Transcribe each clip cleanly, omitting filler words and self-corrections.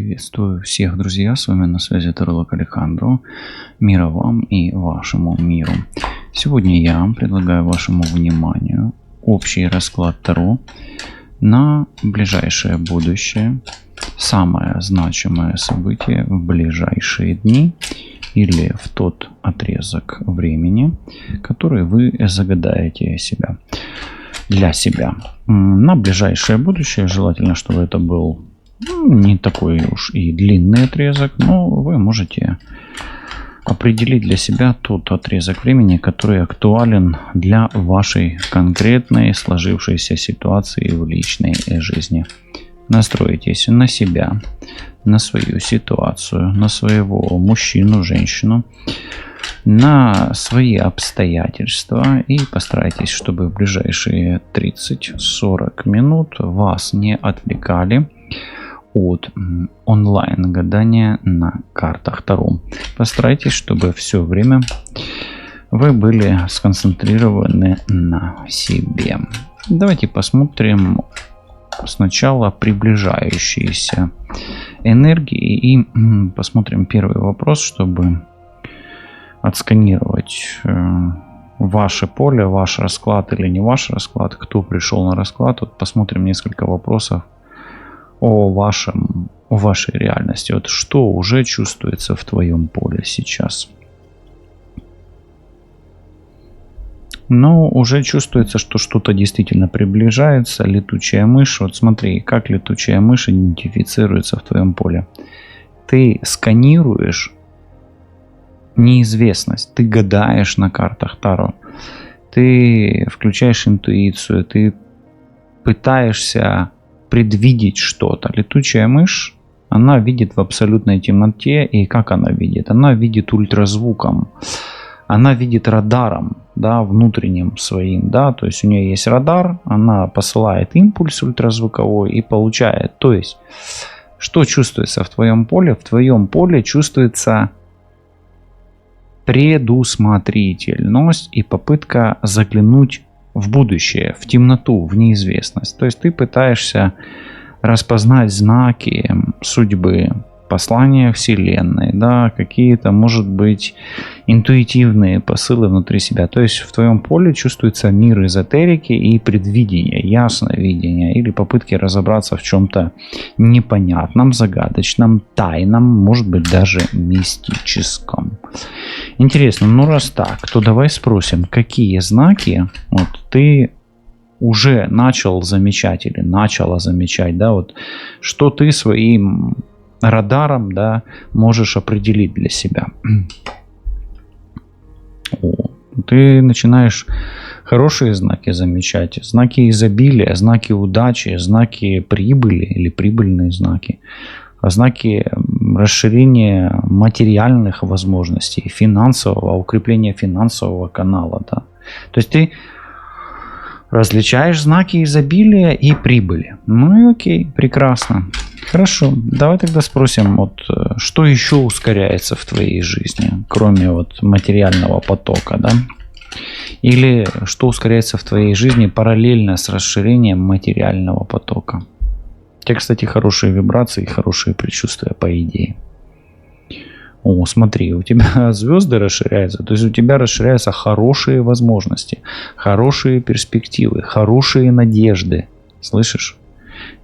Приветствую всех, друзья! С вами на связи Таролог Алехандро. Мира вам и вашему миру. Сегодня я предлагаю вашему вниманию общий расклад Таро на ближайшее будущее. Самое значимое событие в ближайшие дни или в тот отрезок времени, который вы загадаете для себя. На ближайшее будущее желательно, чтобы это был не такой уж и длинный отрезок, но вы можете определить для себя тот отрезок времени, который актуален для вашей конкретной сложившейся ситуации в личной жизни. Настройтесь на себя, на свою ситуацию, на своего мужчину, женщину, на свои обстоятельства и постарайтесь, чтобы в ближайшие 30-40 минут вас не отвлекали от онлайн гадания на картах Таро. Постарайтесь, чтобы все время вы были сконцентрированы на себе. Давайте посмотрим сначала приближающиеся энергии и посмотрим первый вопрос, чтобы отсканировать ваше поле, ваш расклад или не ваш расклад, кто пришел на расклад. Вот посмотрим несколько вопросов о вашей реальности. Вот что уже чувствуется в твоем поле сейчас? Но уже чувствуется, что что-то действительно приближается. Летучая мышь. Вот смотри, как летучая мышь идентифицируется в твоем поле. Ты сканируешь неизвестность. Ты гадаешь на картах Таро. Ты включаешь интуицию. Ты пытаешься предвидеть что-то. Летучая мышь, она видит в абсолютной темноте. И как она видит? Она видит ультразвуком. Она видит радаром, да, внутренним своим, да, то есть у нее есть радар, она посылает импульс ультразвуковой и получает. То есть, что чувствуется в твоем поле? В твоем поле чувствуется предусмотрительность и попытка заглянуть в будущее, в темноту, в неизвестность. То есть ты пытаешься распознать знаки судьбы, послания Вселенной, да, какие-то, может быть, интуитивные посылы внутри себя. То есть в твоем поле чувствуется мир эзотерики и предвидения, ясновидения или попытки разобраться в чем-то непонятном, загадочном, тайном, может быть, даже мистическом. Интересно, ну раз так, то давай спросим, какие знаки вот ты уже начал замечать или начала замечать, да, вот что ты своим радаром, да, можешь определить для себя. Ты начинаешь хорошие знаки замечать, знаки изобилия, знаки удачи, знаки прибыли или прибыльные знаки, знаки расширения материальных возможностей, финансового, укрепления финансового канала, да. То есть ты различаешь знаки изобилия и прибыли. Ну и окей, прекрасно. Хорошо, давай тогда спросим, вот, что еще ускоряется в твоей жизни, кроме вот материального потока, да? Или что ускоряется в твоей жизни параллельно с расширением материального потока? У тебя, кстати, хорошие вибрации, хорошие предчувствия, по идее. О, смотри, у тебя звезды расширяются, то есть у тебя расширяются хорошие возможности, хорошие перспективы, хорошие надежды. Слышишь?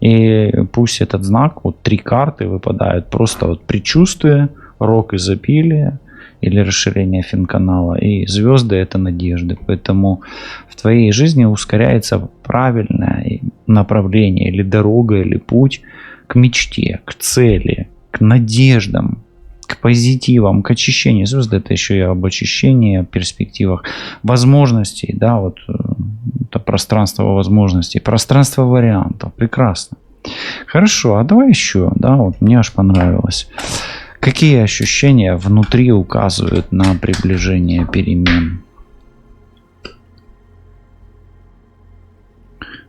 И пусть этот знак, вот 3 карты выпадают, просто вот предчувствие, рог изобилия или расширение финканала, и звезды — это надежды. Поэтому в твоей жизни ускоряется правильное направление или дорога, или путь к мечте, к цели, к надеждам, к позитивам, к очищению. Звезды — это еще и об очищении, перспективах, возможностей, да, вот это пространство возможностей, пространство вариантов. Прекрасно. Хорошо, а давай еще, да, вот мне аж понравилось. Какие ощущения внутри указывают на приближение перемен?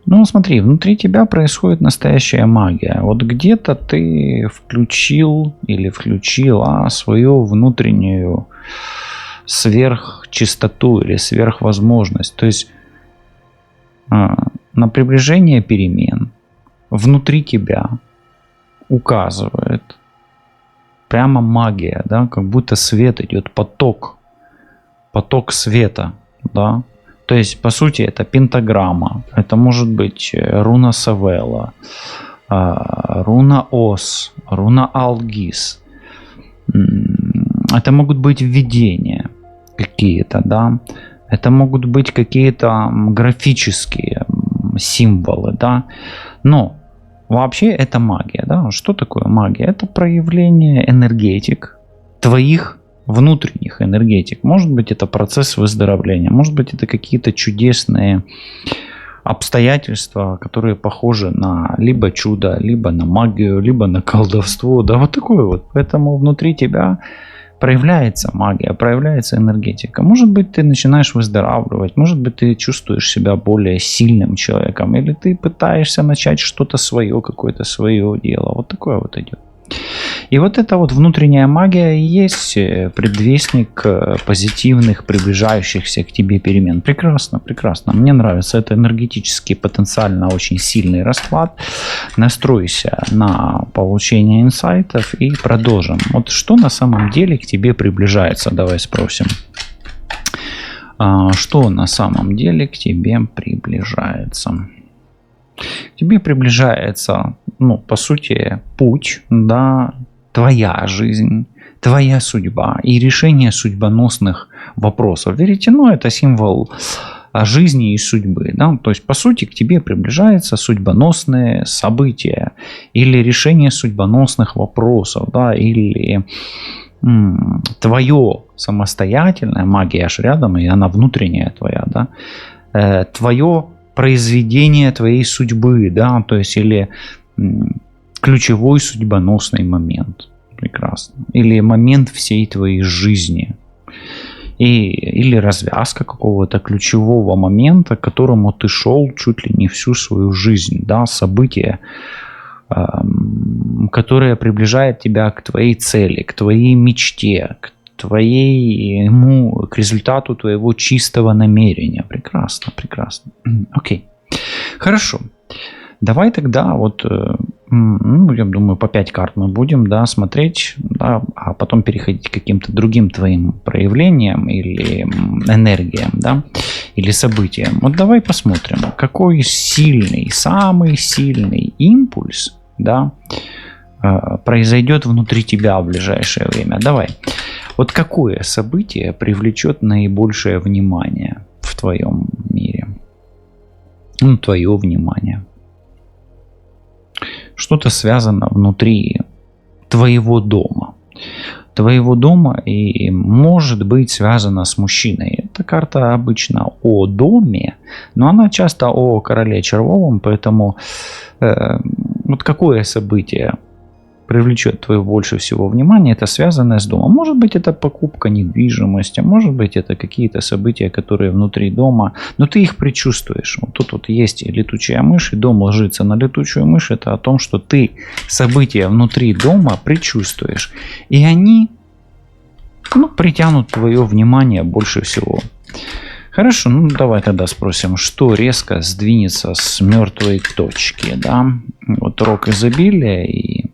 Ну, смотри, внутри тебя происходит настоящая магия. Вот где-то ты включил или включила свою внутреннюю сверхчистоту или сверхвозможность. То есть на приближение перемен внутри тебя указывает прямо магия, да, как будто свет идет, поток света, да. То есть, по сути, это пентаграмма, это может быть руна Савела, руна Ос, руна Алгис. Это могут быть видения какие-то, да. Это могут быть какие-то графические символы, да. Но вообще это магия, да. Что такое магия? Это проявление энергетик, твоих внутренних энергетик. Может быть, это процесс выздоровления, может быть, это какие-то чудесные обстоятельства, которые похожи на либо чудо, либо на магию, либо на колдовство, да, вот такое вот. Поэтому внутри тебя проявляется магия, проявляется энергетика. Может быть, ты начинаешь выздоравливать, может быть, ты чувствуешь себя более сильным человеком, или ты пытаешься начать что-то свое, какое-то свое дело. Вот такое вот идет. И вот эта вот внутренняя магия и есть предвестник позитивных, приближающихся к тебе перемен. Прекрасно, прекрасно. Мне нравится. Это энергетически потенциально очень сильный расклад. Настройся на получение инсайтов и продолжим. Вот что на самом деле к тебе приближается? Давай спросим. Что на самом деле к тебе приближается? К тебе приближается, ну, по сути, путь, да, твоя жизнь, твоя судьба и решение судьбоносных вопросов. Веретено – это символ жизни и судьбы, да, то есть, по сути, к тебе приближаются судьбоносные события или решение судьбоносных вопросов, да, или твое самостоятельное, магия аж рядом, и она внутренняя твоя, да, твое произведение твоей судьбы, да, то есть или ключевой судьбоносный момент, прекрасно, или момент всей твоей жизни, или развязка какого-то ключевого момента, к которому ты шел чуть ли не всю свою жизнь, да, событие, которое приближает тебя к твоей цели, к твоей мечте, к результату твоего чистого намерения. Прекрасно, прекрасно. Окей. Хорошо. Давай тогда вот, ну, я думаю, по 5 карт мы будем, да, смотреть, да, а потом переходить к каким-то другим твоим проявлениям или энергиям, да, или событиям. Вот давай посмотрим, какой сильный, самый сильный импульс, да, произойдет внутри тебя в ближайшее время. Давай. Вот какое событие привлечет наибольшее внимание в твоем мире? Ну, твое внимание. Что-то связано внутри твоего дома. Твоего дома и может быть связано с мужчиной. Эта карта обычно о доме, но она часто о короле червовом, поэтому вот какое событие привлечет твое больше всего внимания, это связанное с домом. Может быть, это покупка недвижимости, может быть, это какие-то события, которые внутри дома, но ты их предчувствуешь. Вот тут вот есть летучая мышь, и дом ложится на летучую мышь. Это о том, что ты события внутри дома предчувствуешь. И они, ну, притянут твое внимание больше всего. Хорошо, ну давай тогда спросим, что резко сдвинется с мертвой точки, да? Вот рог изобилия и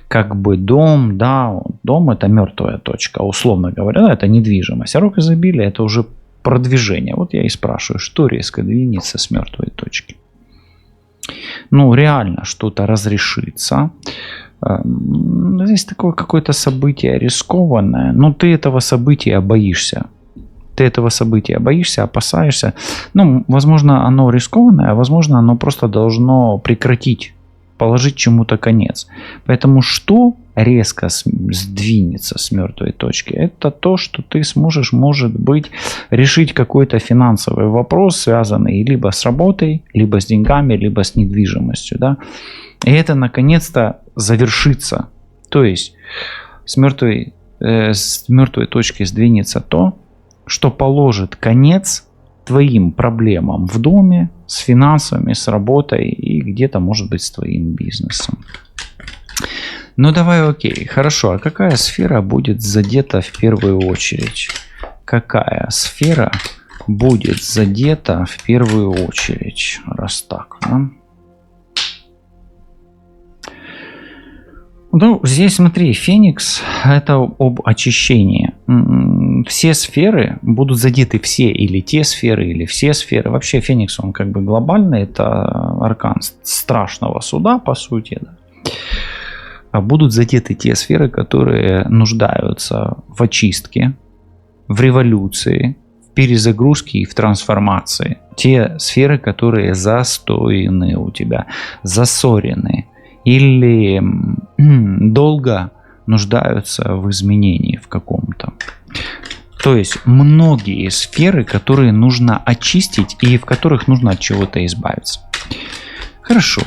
как бы дом, да, дом это мертвая точка, условно говоря, да, это недвижимость, а рог изобилия это уже продвижение. Вот я и спрашиваю, что резко двинется с мертвой точки? Ну, реально что-то разрешится. Здесь такое какое-то событие рискованное, но ты этого события боишься. Ты этого события боишься, опасаешься. Ну, возможно, оно рискованное, а возможно, оно просто должно прекратить, положить чему-то конец. Поэтому что резко сдвинется с мертвой точки? Это то, что ты сможешь, может быть, решить какой-то финансовый вопрос, связанный либо с работой, либо с деньгами, либо с недвижимостью. Да? И это наконец-то завершится. То есть с мертвой точки сдвинется то, что положит конец твоим проблемам в доме, с финансами, с работой и где-то, может быть, с твоим бизнесом. Ну давай, окей, хорошо. А какая сфера будет задета в первую очередь? Какая сфера будет задета в первую очередь? Раз так, да? Ну, здесь смотри, Феникс — это об очищении. Все сферы будут задеты, все или те сферы, или все сферы. Вообще Феникс, он как бы глобальный, это аркан страшного суда, по сути. Да. А будут задеты те сферы, которые нуждаются в очистке, в революции, в перезагрузке и в трансформации. Те сферы, которые застойны у тебя, засорены или долго нуждаются в изменении в каком-то. То есть многие сферы, которые нужно очистить и в которых нужно от чего-то избавиться. Хорошо.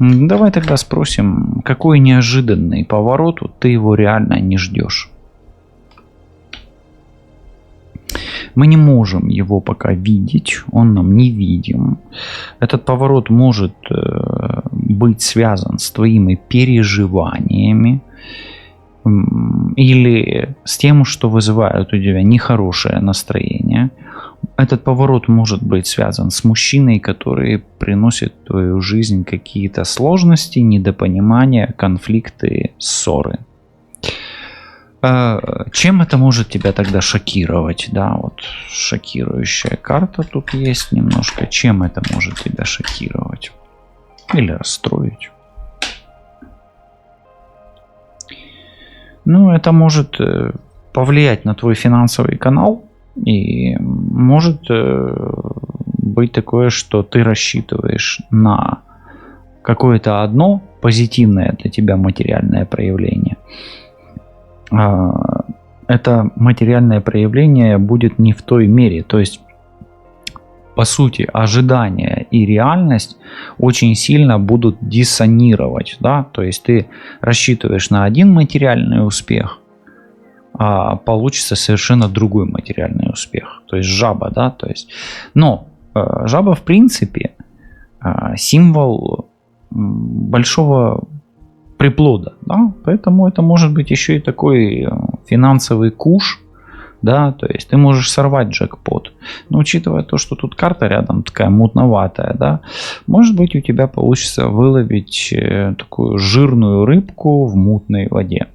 Давай тогда спросим, какой неожиданный поворот, ты его реально не ждешь? Мы не можем его пока видеть, он нам не видим. Этот поворот может быть связан с твоими переживаниями или с тем, что вызывает у тебя нехорошее настроение. Этот поворот может быть связан с мужчиной, который приносит в твою жизнь какие-то сложности, недопонимания, конфликты, ссоры. Чем это может тебя тогда шокировать? Да, вот шокирующая карта тут есть немножко. Чем это может тебя шокировать? Или расстроить? Ну, это может повлиять на твой финансовый канал. И может быть такое, что ты рассчитываешь на какое-то одно позитивное для тебя материальное проявление. Это материальное проявление будет не в той мере. То есть, по сути, ожидания и реальность очень сильно будут диссонировать. Да? То есть ты рассчитываешь на один материальный успех, а получится совершенно другой материальный успех. То есть жаба, да, то есть. Но жаба, в принципе, символ большого приплода, да, поэтому это может быть еще и такой финансовый куш, да, то есть ты можешь сорвать джекпот. Но учитывая то, что тут карта рядом такая мутноватая, да, может быть у тебя получится выловить такую жирную рыбку в мутной воде.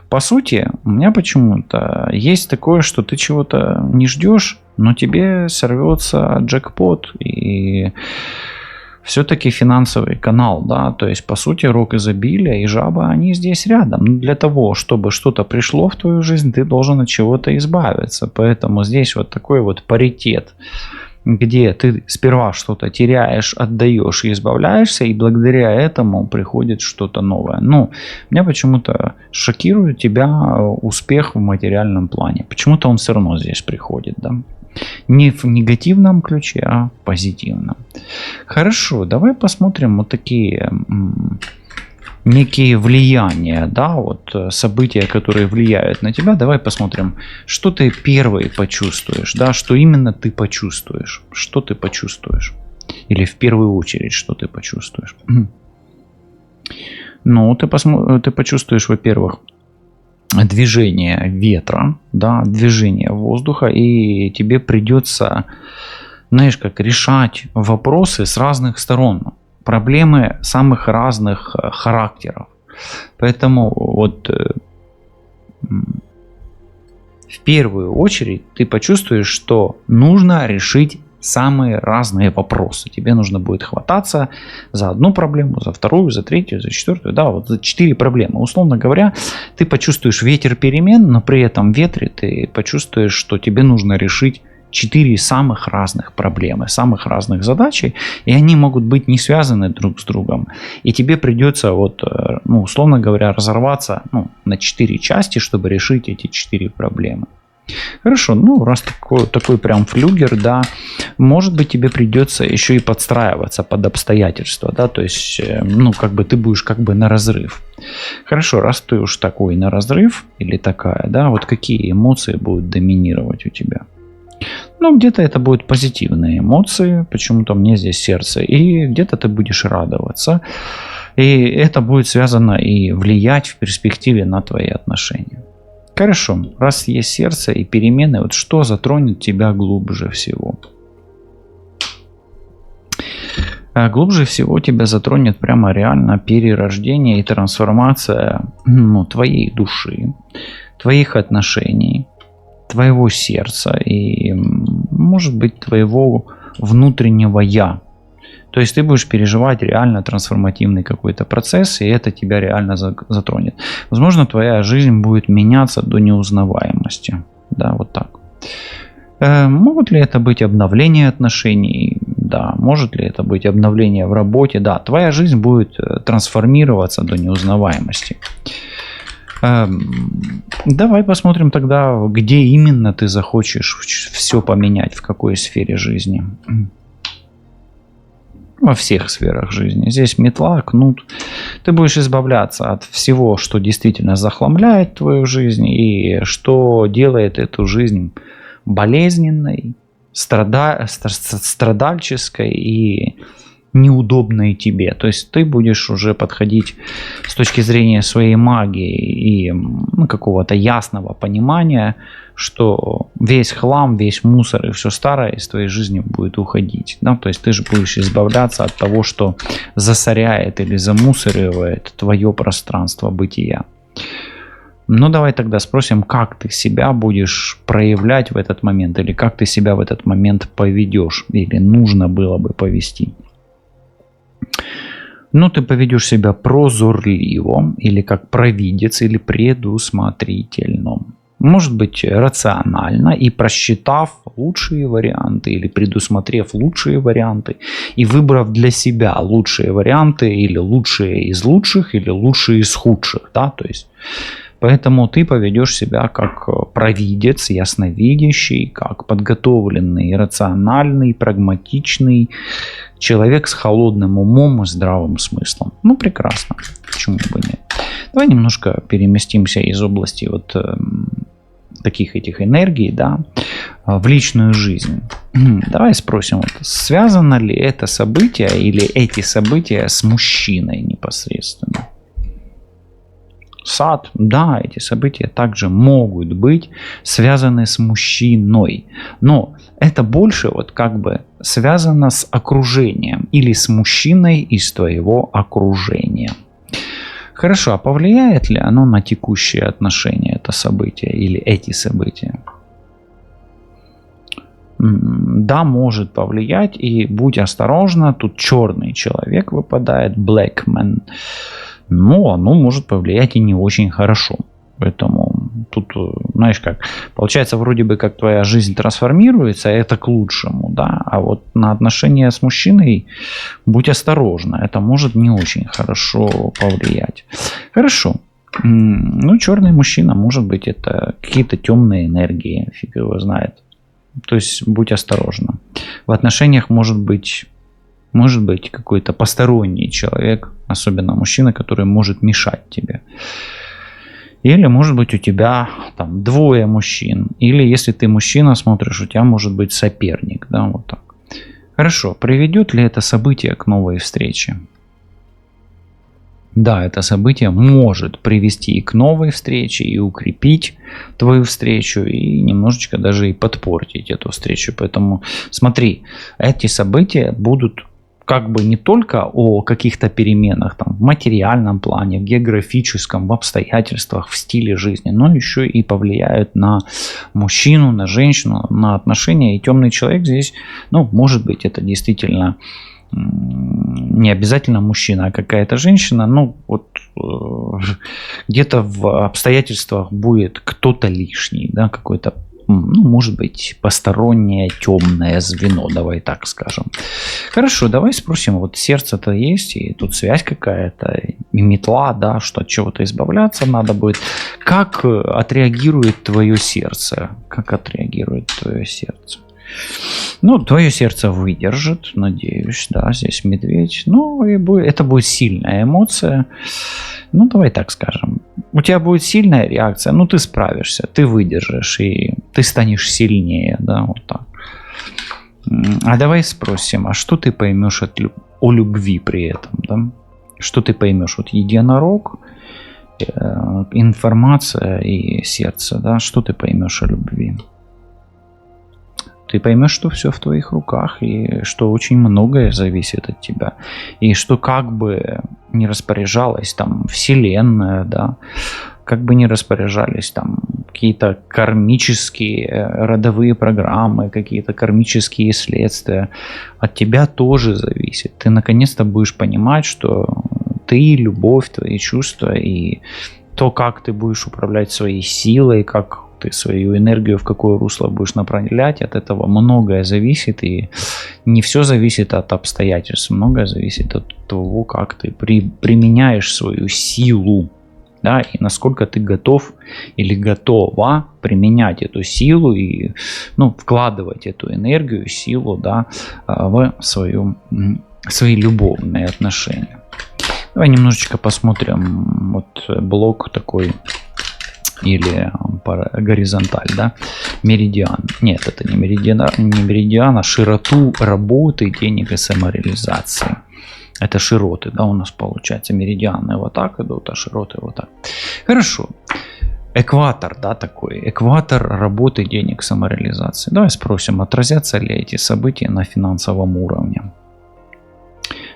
По сути, у меня почему-то есть такое, что ты чего-то не ждешь, но тебе сорвется джекпот, и все-таки финансовый канал, да, то есть по сути рог изобилия и жаба, они здесь рядом. Но для того, чтобы что-то пришло в твою жизнь, ты должен от чего-то избавиться, поэтому здесь вот такой вот паритет, где ты сперва что-то теряешь, отдаешь и избавляешься, и благодаря этому приходит что-то новое. Ну, меня почему-то шокирует тебя успех в материальном плане. Почему-то он все равно здесь приходит, да. Не в негативном ключе, а в позитивном. Хорошо, давай посмотрим вот такие некие влияния, да, вот события, которые влияют на тебя. Давай посмотрим, что ты первый почувствуешь, да, что именно ты почувствуешь, что ты почувствуешь, или в первую очередь, что ты почувствуешь. Ну, ты почувствуешь, во-первых, движение ветра, да, движение воздуха, и тебе придется, знаешь, как решать вопросы с разных сторон. Проблемы самых разных характеров. Поэтому вот в первую очередь ты почувствуешь, что нужно решить самые разные вопросы. Тебе нужно будет хвататься за одну проблему, за вторую, за третью, за четвертую. Да, вот за 4 проблемы. Условно говоря, ты почувствуешь ветер перемен, но при этом ветре ты почувствуешь, что тебе нужно решить 4 самых разных проблемы, самых разных задачи, и они могут быть не связаны друг с другом. И тебе придется, вот, ну, условно говоря, разорваться, ну, на 4 части, чтобы решить эти 4 проблемы. Хорошо, ну, раз такой прям флюгер, да, может быть, тебе придется еще и подстраиваться под обстоятельства, да, то есть, ну, как бы ты будешь как бы на разрыв. Хорошо, раз ты уж такой на разрыв или такая, да, вот какие эмоции будут доминировать у тебя? Ну, где-то это будут позитивные эмоции, почему-то мне здесь сердце, и где-то ты будешь радоваться, и это будет связано и влиять в перспективе на твои отношения. Хорошо, раз есть сердце и перемены, вот что затронет тебя глубже всего? глубже всего тебя затронет прямо реально перерождение и трансформация, ну, твоей души, твоих отношений, твоего сердца и, может быть, твоего внутреннего «я». То есть ты будешь переживать реально трансформативный какой-то процесс, и это тебя реально затронет. Возможно, твоя жизнь будет меняться до неузнаваемости. Да, вот так. Могут ли это быть обновление отношений? Да. Может ли это быть обновление в работе? Да. Твоя жизнь будет трансформироваться до неузнаваемости. Давай посмотрим тогда, где именно ты захочешь все поменять, в какой сфере жизни. Во всех сферах жизни. Здесь метла, кнут. Ты будешь избавляться от всего, что действительно захламляет твою жизнь и что делает эту жизнь болезненной, страдальческой и неудобной тебе. То есть ты будешь уже подходить с точки зрения своей магии и какого-то ясного понимания, что весь хлам, весь мусор и все старое из твоей жизни будет уходить. Да? То есть ты же будешь избавляться от того, что засоряет или замусоривает твое пространство бытия. Ну давай тогда спросим, как ты себя будешь проявлять в этот момент, или как ты себя в этот момент поведешь, или нужно было бы повести. Ну, ты поведешь себя прозорливо, или как провидец, или предусмотрительно. Может быть, рационально и просчитав лучшие варианты, или предусмотрев лучшие варианты, и выбрав для себя лучшие варианты, или лучшие из лучших, или лучшие из худших. Да? То есть, поэтому ты поведешь себя как провидец, ясновидящий, как подготовленный, рациональный, прагматичный человек с холодным умом и здравым смыслом. Ну, прекрасно. Почему бы нет? Давай немножко переместимся из области вот таких этих энергий, да, в личную жизнь. Давай спросим, вот, связано ли это событие или эти события с мужчиной непосредственно? Сад, да, эти события также могут быть связаны с мужчиной, но это больше вот как бы связано с окружением или с мужчиной из твоего окружения. Хорошо, а повлияет ли оно на текущие отношения, это событие или эти события? Да, может повлиять, и будь осторожна, тут черный человек выпадает, black man. Но оно может повлиять и не очень хорошо. Поэтому тут, знаешь как, получается вроде бы как твоя жизнь трансформируется, это к лучшему, да, а вот на отношения с мужчиной будь осторожна, это может не очень хорошо повлиять. Хорошо. Ну, черный мужчина, может быть, это какие-то темные энергии, фиг его знает. То есть будь осторожна. В отношениях может быть какой-то посторонний человек, особенно мужчина, который может мешать тебе. Или может быть у тебя там двое мужчин. Или если ты мужчина смотришь, у тебя может быть соперник. Да, вот так. Хорошо. Приведет ли это событие к новой встрече? Да, это событие может привести и к новой встрече, и укрепить твою встречу, и немножечко даже и подпортить эту встречу. Поэтому смотри, эти события будут как бы не только о каких-то переменах там, в материальном плане, в географическом, в обстоятельствах, в стиле жизни, но еще и повлияют на мужчину, на женщину, на отношения. И темный человек здесь, ну, может быть, это действительно не обязательно мужчина, а какая-то женщина, ну, вот где-то в обстоятельствах будет кто-то лишний, да, какой-то, ну, может быть, постороннее темное звено, давай так скажем. Хорошо, давай спросим, вот сердце-то есть, и тут связь какая-то, и метла, да, что от чего-то избавляться надо будет. Как отреагирует твое сердце? Как отреагирует твое сердце? Ну, твое сердце выдержит, надеюсь, да, здесь медведь. Ну, и это будет сильная эмоция. Ну, давай так скажем. У тебя будет сильная реакция, ну, ты справишься, ты выдержишь, и ты станешь сильнее, да, вот так. А давай спросим, а что ты поймешь о любви при этом, да? Что ты поймешь? Вот единорог, информация и сердце, да? Что ты поймешь о любви? Ты поймешь, что все в твоих руках, и что очень многое зависит от тебя. И что как бы не распоряжалась там вселенная, да, как бы ни распоряжались там какие-то кармические родовые программы, какие-то кармические следствия, от тебя тоже зависит. Ты наконец-то будешь понимать, что ты, любовь, твои чувства и то, как ты будешь управлять своей силой, как ты свою энергию в какое русло будешь направлять, от этого многое зависит, и не все зависит от обстоятельств, многое зависит от того, как ты применяешь свою силу, да, и насколько ты готов или готова применять эту силу и, ну, вкладывать эту энергию, силу, да, в свои любовные отношения. Давай немножечко посмотрим вот блок такой, или горизонталь, да, меридиан. Нет, это не меридиан, а широту работы, денег и самореализации. Это широты, да, у нас получается. Меридианы вот так идут, а широты вот так. Хорошо. Экватор, да, такой. Экватор работы, денег, самореализации. Давай спросим, отразятся ли эти события на финансовом уровне.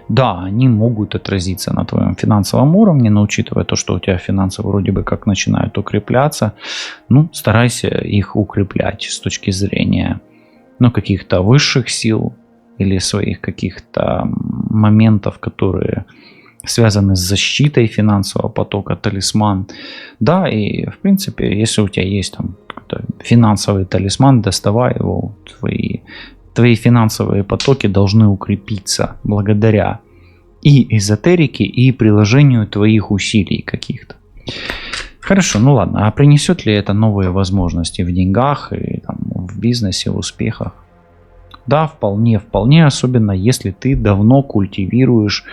Да, они могут отразиться на твоем финансовом уровне, но учитывая то, что у тебя финансы вроде бы как начинают укрепляться, ну, старайся их укреплять с точки зрения, ну, каких-то высших сил или своих каких-то моментов, которые связаны с защитой финансового потока, талисман. Да, и в принципе, если у тебя есть там финансовый талисман, доставай его. Твои финансовые потоки должны укрепиться благодаря и эзотерике, и приложению твоих усилий каких-то. Хорошо, ну ладно. А принесет ли это новые возможности в деньгах, и там, в бизнесе, в успехах? Да, вполне, особенно если ты давно культивируешь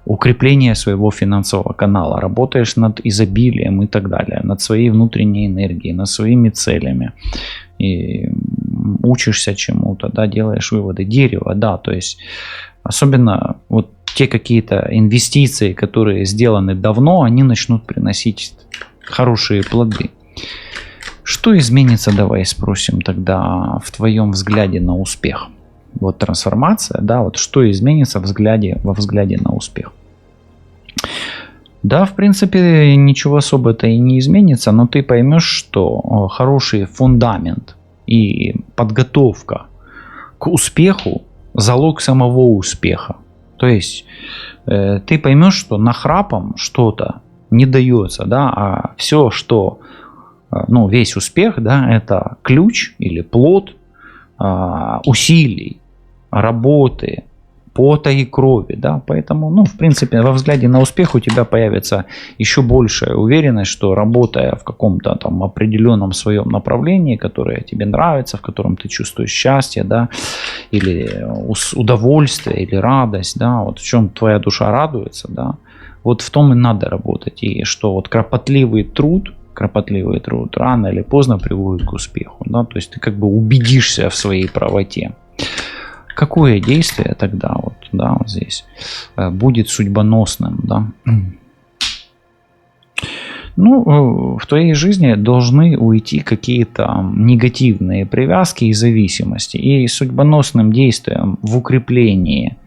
укрепление своего финансового канала, работаешь над изобилием и так далее, над своей внутренней энергией, над своими целями, и учишься чему-то, да, делаешь выводы. Дерево, да, то есть особенно вот те какие-то инвестиции, которые сделаны давно, они начнут приносить хорошие плоды. Что изменится, давай спросим тогда, в твоем взгляде на успех? Вот трансформация, да, вот что изменится во взгляде на успех? Да, в принципе, ничего особо-то и не изменится, но ты поймешь, что хороший фундамент и подготовка к успеху – залог самого успеха. То есть ты поймешь, что нахрапом что-то не дается, да, а все, что, ну, весь успех, да, это ключ или плод усилий, работы, пота и крови, да, поэтому, ну, в принципе, во взгляде на успех у тебя появится еще большая уверенность, что работая в каком-то там определенном своем направлении, которое тебе нравится, в котором ты чувствуешь счастье, да, или удовольствие, или радость, да, вот в чем твоя душа радуется, да, вот в том и надо работать, и что вот кропотливый труд рано или поздно приводит к успеху, да, то есть ты как бы убедишься в своей правоте. Какое действие тогда вот, да, вот здесь будет судьбоносным, да? Ну, в твоей жизни должны уйти какие-то негативные привязки и зависимости. И судьбоносным действием в укреплении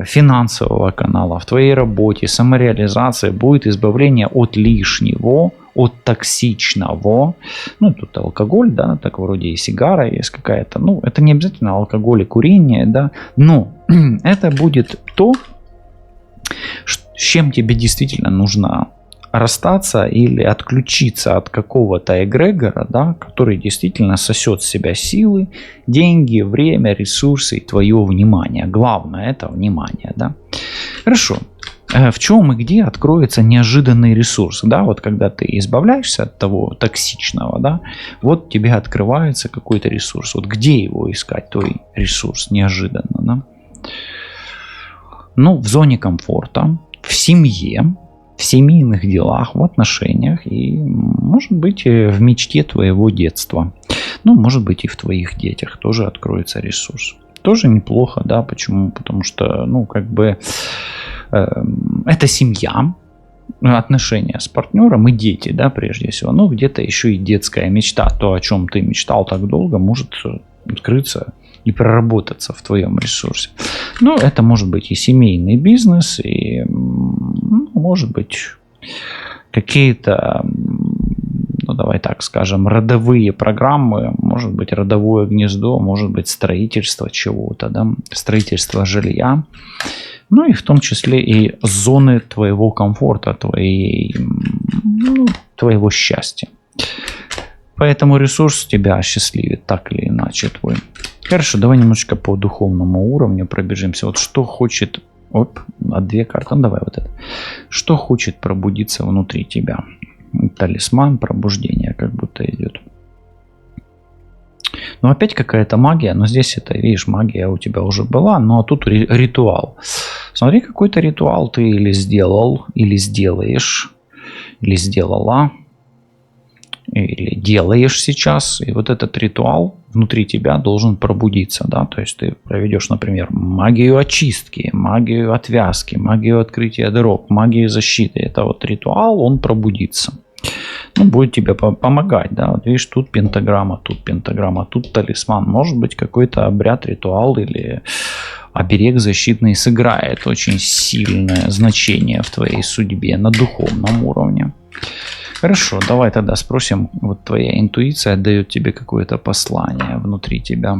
финансового канала, в твоей работе, самореализации будет избавление от лишнего, от токсичного. Ну, тут алкоголь, да, так вроде и сигара есть какая-то. Ну, это не обязательно алкоголь и курение, да, но это будет то, с чем тебе действительно нужно расстаться или отключиться от какого-то эгрегора, да, который действительно сосет с себя силы, деньги, время, ресурсы и твое внимание. Главное это внимание, да. Хорошо. В чем и где откроется неожиданный ресурс, да, вот когда ты избавляешься от того токсичного, да, вот тебе открывается какой-то ресурс, вот где его искать, твой ресурс неожиданно, да. Ну, в зоне комфорта, в семье, в семейных делах, в отношениях и, может быть, в мечте твоего детства. Ну, может быть, и в твоих детях тоже откроется ресурс. Тоже неплохо, да, почему? Потому что, ну, как бы это семья, отношения с партнером и дети, да, прежде всего. Ну, где-то еще и детская мечта. То, о чем ты мечтал так долго, может открыться и проработаться в твоем ресурсе. Но это может быть и семейный бизнес, и может быть какие-то, ну давай так скажем, родовые программы, может быть родовое гнездо, может быть строительство чего-то, да? Строительство жилья. Ну и в том числе и зоны твоего комфорта, твоего счастья. Поэтому ресурс тебя счастливит так или иначе твой. Хорошо, давай немножечко по духовному уровню пробежимся. Вот что хочет... Оп, а 2 карты. Ну, давай вот это. Что хочет пробудиться внутри тебя? Талисман пробуждения как будто идет. Ну, опять какая-то магия. Но здесь это, видишь, магия у тебя уже была. Но тут ритуал. Смотри, какой-то ритуал ты или сделал, или сделаешь, или сделала, или делаешь сейчас. И вот этот ритуал внутри тебя должен пробудиться, да, то есть ты проведешь, например, магию очистки, магию отвязки, магию открытия дорог, магию защиты. Это вот ритуал, он пробудится. Ну, будет тебе помогать, да, вот видишь, тут пентаграмма, тут талисман. Может быть, какой-то обряд, ритуал или оберег защитный сыграет очень сильное значение в твоей судьбе на духовном уровне. Хорошо, давай тогда спросим, вот твоя интуиция дает тебе какое-то послание внутри тебя.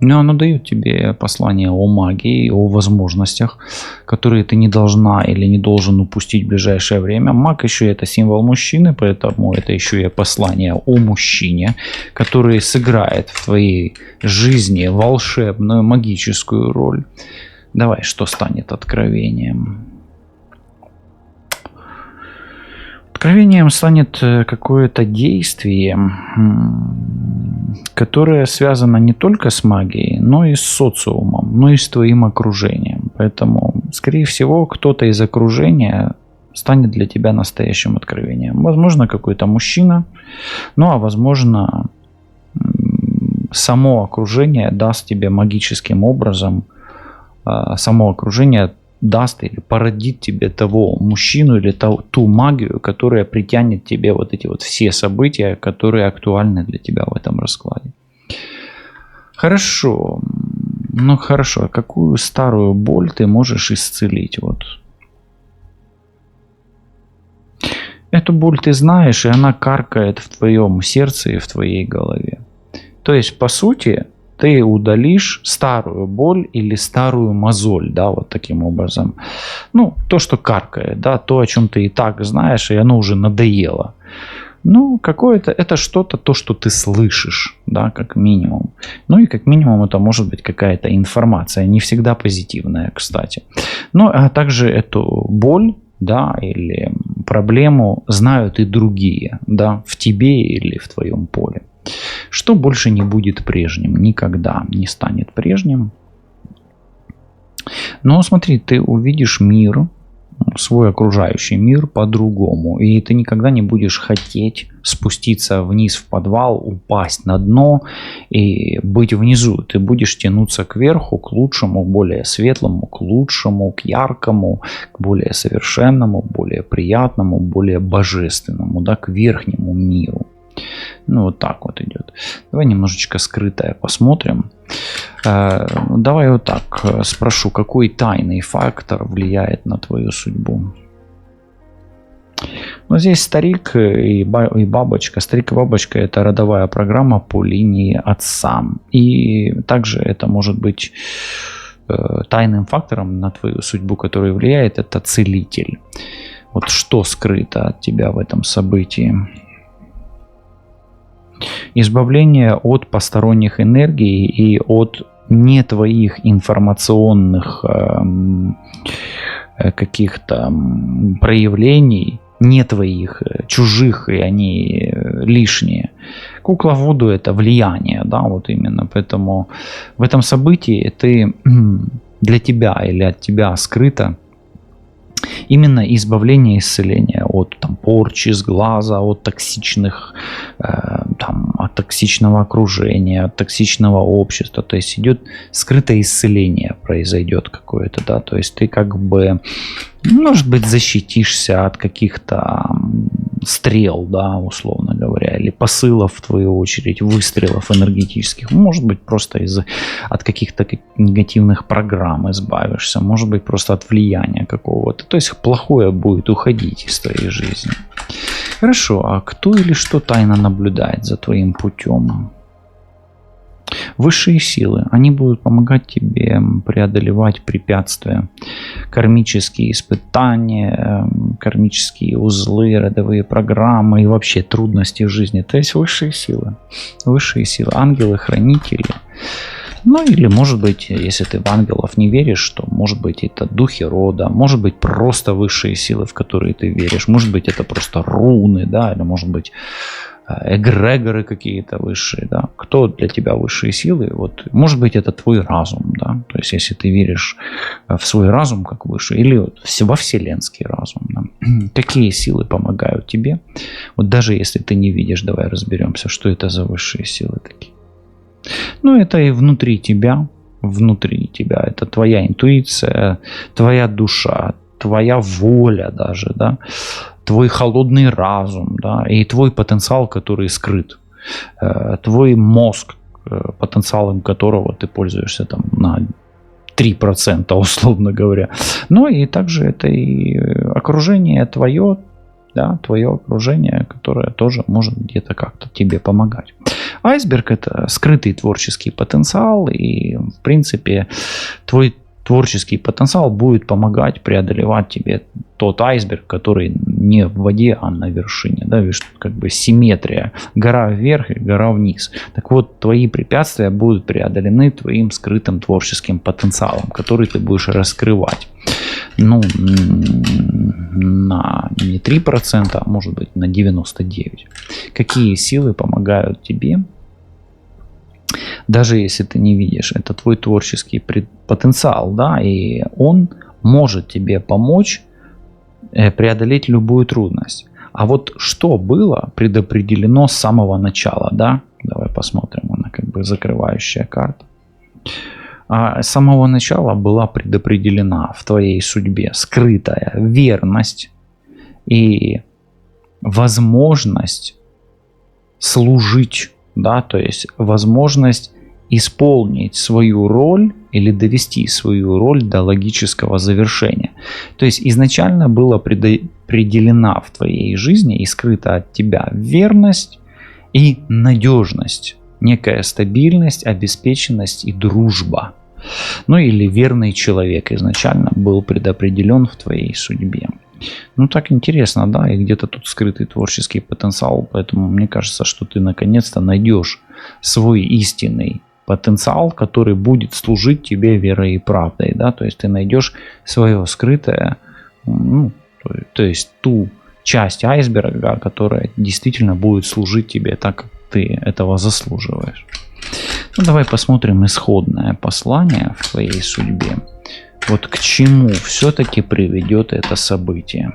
Но оно дает тебе послание о магии, о возможностях, которые ты не должна или не должен упустить в ближайшее время. Маг еще это символ мужчины, поэтому это еще и послание о мужчине, который сыграет в твоей жизни волшебную магическую роль. Давай, что станет откровением? Откровением станет какое-то действие, которое связано не только с магией, но и с социумом, но и с твоим окружением. Поэтому, скорее всего, кто-то из окружения станет для тебя настоящим откровением. Возможно, какой-то мужчина, ну а возможно, само окружение даст тебе магическим образом, само окружение даст или породит тебе того мужчину или ту магию, которая притянет тебе вот эти вот все события, которые актуальны для тебя в этом раскладе. Хорошо. Ну хорошо. Какую старую боль ты можешь исцелить? Вот. Эту боль ты знаешь, и она каркает в твоем сердце и в твоей голове. То есть, по сути, ты удалишь старую боль или старую мозоль, да, вот таким образом. Ну, то, что каркает, да, то, о чем ты и так знаешь, и оно уже надоело. Ну, какое-то, это что-то, то, что ты слышишь, да, как минимум. Ну, и как минимум это может быть какая-то информация, не всегда позитивная, кстати. Ну, а также эту боль, да, или проблему знают и другие, да, в тебе или в твоем поле. Что больше не будет прежним, никогда не станет прежним. Но смотри, ты увидишь мир, свой окружающий мир по-другому. И ты никогда не будешь хотеть спуститься вниз в подвал, упасть на дно и быть внизу. Ты будешь тянуться кверху, к лучшему, более светлому, к лучшему, к яркому, к более совершенному, более приятному, более божественному, да, к верхнему миру. Ну, вот так вот идет. Давай немножечко скрытое посмотрим. Давай вот так спрошу, какой тайный фактор влияет на твою судьбу? Ну, здесь старик и бабочка. Старик и бабочка — это родовая программа по линии отца. И также это может быть тайным фактором на твою судьбу, который влияет, это целитель. Вот что скрыто от тебя в этом событии? Избавление от посторонних энергий и от не твоих информационных каких-то проявлений, не твоих, чужих, и они лишние. Кукла в воду — это влияние, да, вот именно. Поэтому в этом событии ты для тебя или от тебя скрыто именно избавление, исцеление от там, порчи с глаза, от токсичных, от токсичного окружения, от токсичного общества. То есть идет скрытое исцеление, произойдет какое-то, да. То есть ты как бы Может быть, защитишься от каких-то стрел, да, условно говоря, или посылов, в твою очередь, выстрелов энергетических. Может быть, просто от каких-то негативных программ избавишься. Может быть, просто от влияния какого-то. То есть плохое будет уходить из твоей жизни. Хорошо, а кто или что тайно наблюдает за твоим путем? Высшие силы, они будут помогать тебе преодолевать препятствия, кармические испытания, кармические узлы, родовые программы и вообще трудности в жизни. То есть высшие силы, ангелы-хранители. Ну или может быть, если ты в ангелов не веришь, то может быть это духи рода, может быть просто высшие силы, в которые ты веришь, может быть это просто руны, да, или может быть эгрегоры какие-то высшие, да. Кто для тебя высшие силы? Вот, может быть, это твой разум, да. То есть, если ты веришь в свой разум как высший, или во вселенский разум, да. Какие силы помогают тебе? Вот даже если ты не видишь, давай разберемся, что это за высшие силы такие. Ну, это и внутри тебя, это твоя интуиция, твоя душа, твоя воля даже, да, твой холодный разум, да, и твой потенциал, который скрыт, твой мозг, потенциалом которого ты пользуешься там на 3%, условно говоря. Но и также это и окружение твое, да, твое окружение, которое тоже может где-то как-то тебе помогать. Айсберг — это скрытый творческий потенциал, и в принципе твой творческий потенциал будет помогать преодолевать тебе тот айсберг, который не в воде, а на вершине. Да, видишь, как бы симметрия. Гора вверх и гора вниз. Так вот, твои препятствия будут преодолены твоим скрытым творческим потенциалом, который ты будешь раскрывать. Ну, на не 3%, а может быть на 99%. Какие силы помогают тебе? Даже если ты не видишь, это твой творческий потенциал, да, и он может тебе помочь преодолеть любую трудность. А вот что было предопределено с самого начала, да? Давай посмотрим, она как бы закрывающая карта. А с самого начала была предопределена в твоей судьбе скрытая верность и возможность служить, да, то есть возможность исполнить свою роль или довести свою роль до логического завершения. То есть изначально была предопределена в твоей жизни и скрыта от тебя верность и надежность, некая стабильность, обеспеченность и дружба. Ну или верный человек изначально был предопределен в твоей судьбе. Ну так интересно, да, и где-то тут скрытый творческий потенциал, поэтому мне кажется, что ты наконец-то найдешь свой истинный потенциал, который будет служить тебе верой и правдой, да, то есть ты найдешь свое скрытое, ну, то есть ту часть айсберга, которая действительно будет служить тебе так, как ты этого заслуживаешь. Ну, давай посмотрим исходное послание в твоей судьбе. Вот к чему все-таки приведет это событие.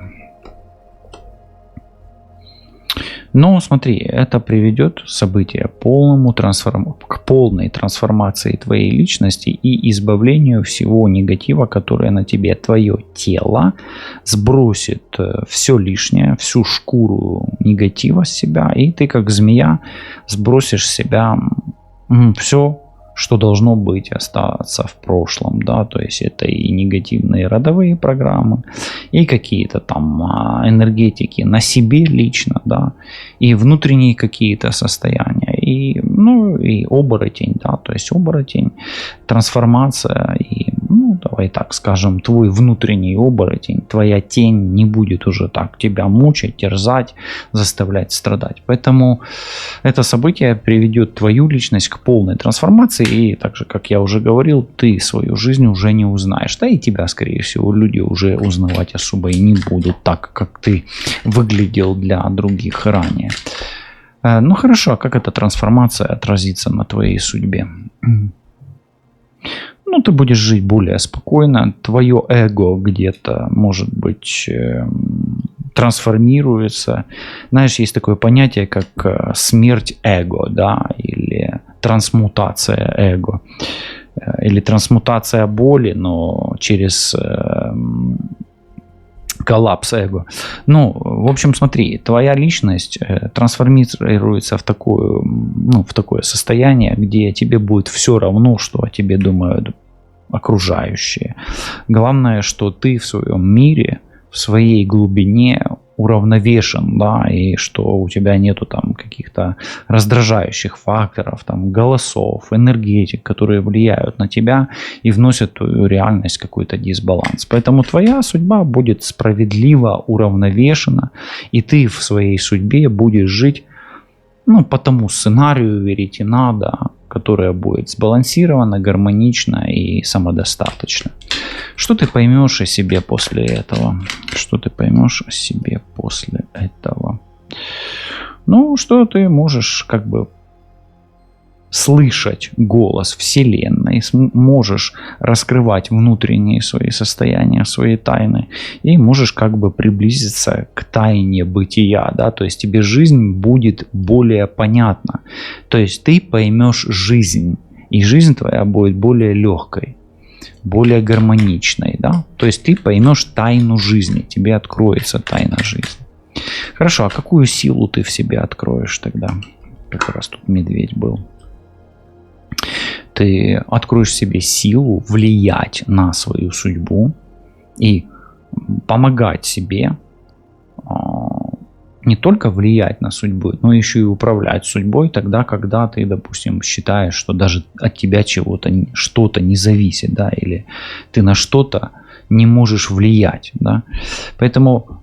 Но смотри, это приведет событие к полной трансформации твоей личности и избавлению всего негатива, которое на тебе. Твое тело сбросит все лишнее, всю шкуру негатива с себя, и ты как змея сбросишь с себя все, что должно быть, остаться в прошлом, да, то есть это и негативные родовые программы, и какие-то там энергетики на себе лично, да, и внутренние какие-то состояния, и, ну, и оборотень, да, то есть оборотень, трансформация, и, ну, давай так скажем, твой внутренний оборотень, твоя тень не будет уже так тебя мучить, терзать, заставлять страдать. Поэтому это событие приведет твою личность к полной трансформации, и так же, как я уже говорил, ты свою жизнь уже не узнаешь. Да и тебя, скорее всего, люди уже узнавать особо и не будут так, как ты выглядел для других ранее. Ну хорошо, а как эта трансформация отразится на твоей судьбе? Ну, ты будешь жить более спокойно, твое эго где-то, может быть, трансформируется. Знаешь, есть такое понятие, как смерть эго, да, или трансмутация эго, или трансмутация боли, но через коллапс эго. Ну, в общем, смотри, твоя личность трансформируется в такое, ну, в такое состояние, где тебе будет все равно, что о тебе думают окружающие. Главное, что ты в своем мире, в своей глубине уравновешен, да, и что у тебя нету там каких-то раздражающих факторов, там голосов, энергетик, которые влияют на тебя и вносят в твою реальность какой-то дисбаланс. Поэтому твоя судьба будет справедливо уравновешена, и ты в своей судьбе будешь жить, ну, по тому сценарию веретена, да, которая будет сбалансирована, гармонична и самодостаточна. Что ты поймешь о себе после этого? Что ты поймешь о себе после этого? Ну, что ты можешь как бы слышать голос Вселенной, можешь раскрывать внутренние свои состояния, свои тайны, и можешь как бы приблизиться к тайне бытия, да, то есть тебе жизнь будет более понятна, то есть ты поймешь жизнь, и жизнь твоя будет более легкой, более гармоничной, да, то есть ты поймешь тайну жизни, тебе откроется тайна жизни. Хорошо, а какую силу ты в себе откроешь тогда? Как раз тут медведь был. Ты откроешь в себе силу влиять на свою судьбу и помогать себе не только влиять на судьбу, но еще и управлять судьбой тогда, когда ты, допустим, считаешь, что даже от тебя что-то не зависит, да, или ты на что-то не можешь влиять, да. Поэтому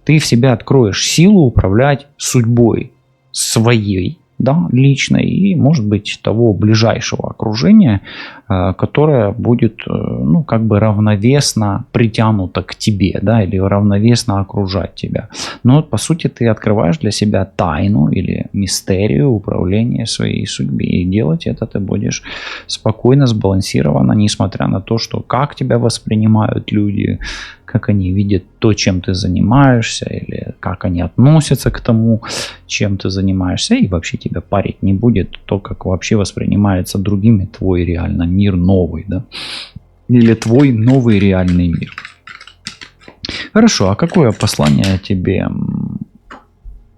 ты в себя откроешь силу управлять судьбой своей, да, личной и, может быть, того ближайшего окружения, которое будет, ну, как бы равновесно притянуто к тебе, да, или равновесно окружать тебя. Но вот, по сути, ты открываешь для себя тайну или мистерию управления своей судьбой, и делать это ты будешь спокойно, сбалансированно, несмотря на то, что как тебя воспринимают люди, как они видят то, чем ты занимаешься, или как они относятся к тому, чем ты занимаешься, и вообще тебя парить не будет то, как вообще воспринимается другими твой реально мир новый, да, или твой новый реальный мир. Хорошо, а какое послание тебе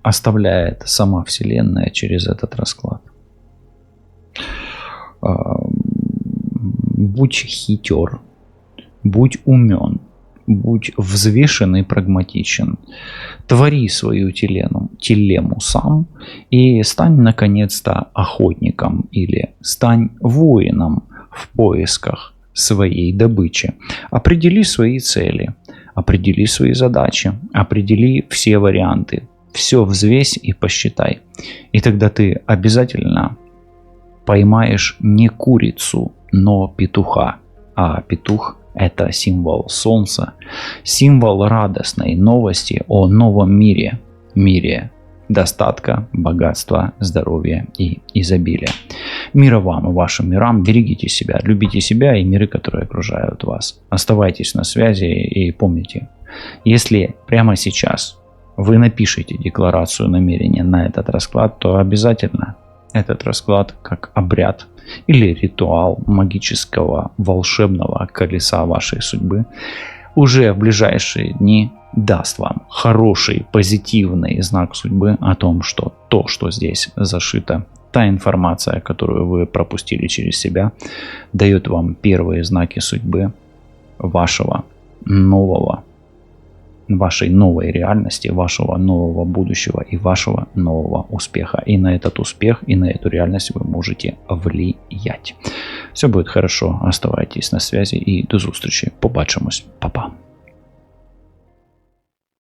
оставляет сама Вселенная через этот расклад? Будь хитер, будь умен, будь взвешен и прагматичен. Твори свою телему сам и стань наконец-то охотником или стань воином в поисках своей добычи. Определи свои цели, определи свои задачи, определи все варианты. Все взвесь и посчитай. И тогда ты обязательно поймаешь не курицу, но петуха. А петух — это символ солнца, символ радостной новости о новом мире, мире достатка, богатства, здоровья и изобилия. Мира вам и вашим мирам, берегите себя, любите себя и миры, которые окружают вас. Оставайтесь на связи и помните, если прямо сейчас вы напишите декларацию намерения на этот расклад, то обязательно этот расклад как обряд или ритуал магического волшебного колеса вашей судьбы уже в ближайшие дни даст вам хороший позитивный знак судьбы о том, что то, что здесь зашито, та информация, которую вы пропустили через себя, дает вам первые знаки судьбы вашего нового, вашей новой реальности, вашего нового будущего и вашего нового успеха. И на этот успех, и на эту реальность вы можете влиять. Все будет хорошо, оставайтесь на связи и до зустрічі. Побачимось. Па-па.